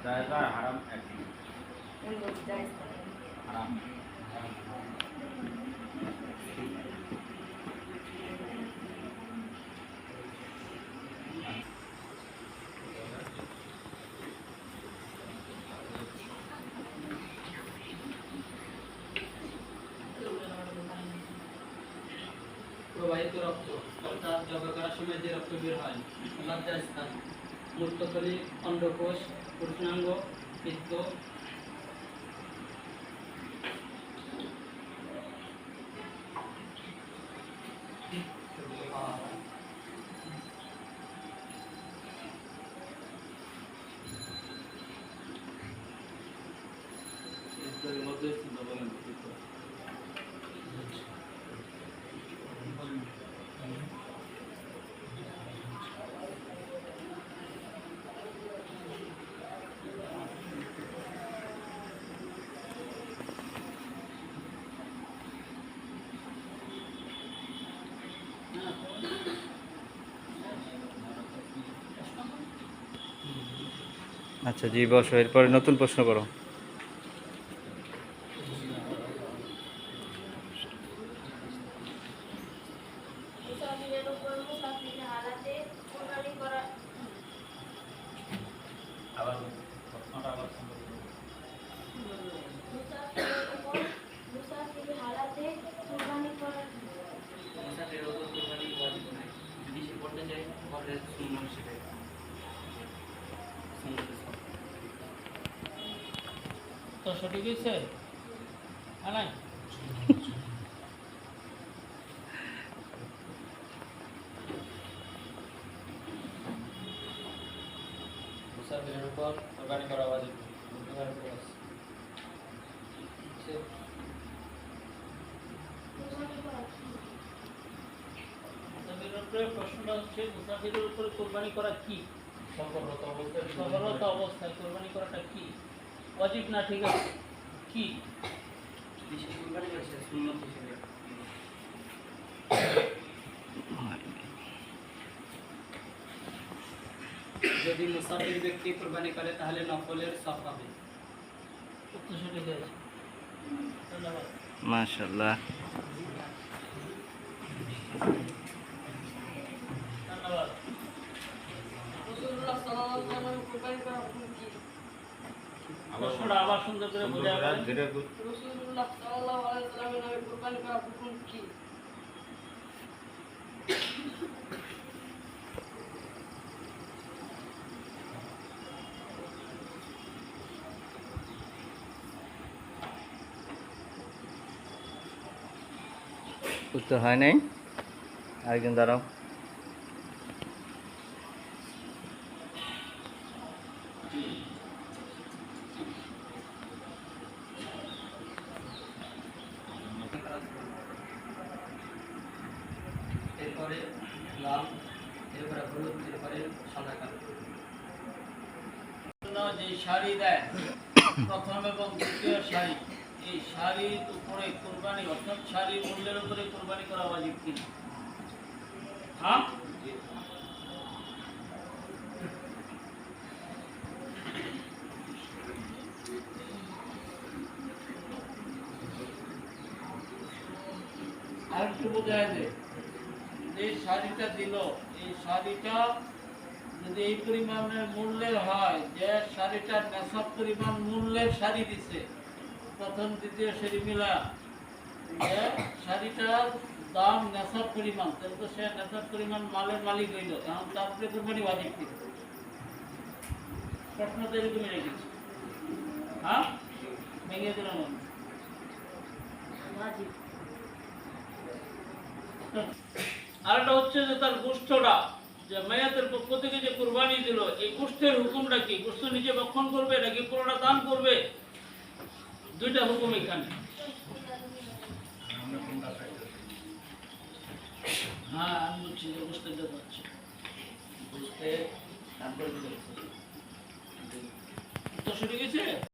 জায়েজ আর হারাম একই। হারাম। প্রবাহিত রক্ত অর্থাৎ জবা করার সময় যে রক্ত বের হয় লজ্জার স্থান, মূত্রথলি, অন্ডকোষ, পুরুষাঙ্গ, পিত্ত, আচ্ছা জি বসো, এরপরে নতুন প্রশ্ন করো। আবার প্রশ্নটা আবার সুন্দর করে। মুসাফিরের উপর কুরবানি ওয়াজিব নয়, যদি সে করতে চায় তাহলে সুন্নাহ সেটাই সুন্নাহ। তো সঠিক হয়েছে নাই? মুসাফিরের উপর কোরবানি করা ওয়াজিব। প্রশ্নটা হচ্ছে মুসাফিরের উপরে কোরবানি করা কি? সফররত অবস্থায় সফররত অবস্থায় কোরবানি করাটা কি ওয়াজিব না ঠিক আছে কি? বিশেষ কোরবানি করেছে সুন্নাত হিসেবে। যদি মুসাফির ব্যক্তি কোরবানি করে তাহলে নফলের সওয়াব পাবে। উত্তর সঠিক হয়েছে। ধন্যবাদ। মাশাআল্লাহ। ধন্যবাদ। রাসূলুল্লাহ সাল্লাল্লাহু আলাইহি ওয়াসাল্লাম কোরবানি করা হুকুম কি? প্রশ্নটা আবার সুন্দর করে বোঝায় বলেন। রাসূলুল্লাহ সাল্লাল্লাহু আলাইহি ওয়াসাল্লামের নামে কোরবানি করা হুকুম কি? উত্তর হয় নাই, আরেকজন দাঁড়াও। এরপরে লাল, এরপরে হলুদ, এরপরে সাদা কালো। যে শাড়ি দেয় প্রথম এবং দ্বিতীয় শাড়ি, এই শাড়ির উপরে কোরবানি অর্থাৎ শাড়ির মূল্যের উপরে কোরবানি করা ওয়াজিব কি? হ্যাঁ, আর একটু বোঝায় যে এই শাড়িটা দিল, এই শাড়িটা যদি এই পরিমাণের মূল্যের হয়, যে শাড়িটা নেশাব পরিমাণ মূল্যের শাড়ি দিছে প্রথম দ্বিতীয় শাড়ি মিলা, যে শাড়িটার দাম নেশাব পরিমাণ, তাহলে তো সে নেশাব পরিমাণ মালের মালিক হইল, এখন তারপরে কোরবানি ওয়াজিব কি? প্রশ্ন তো এরকমই রেখেছি। হ্যাঁ, ভেঙে দিলাম আরেকটা হচ্ছে যে তার গোষ্ঠটা, যে মেয়াতের পক্ষ থেকে যে কুরবানি দিল, এই গোষ্ঠের হুকুমটা কি? গোষ্ঠ নিজে ভক্ষণ করবে নাকি পুরোটা দান করবে? দুইটা হুকুম এখানে। হ্যাঁ, আমি বলছি যে গোষ্ঠের জন্য হচ্ছে গোষ্ঠে দান করে দিতে। তো শুরু গেছে।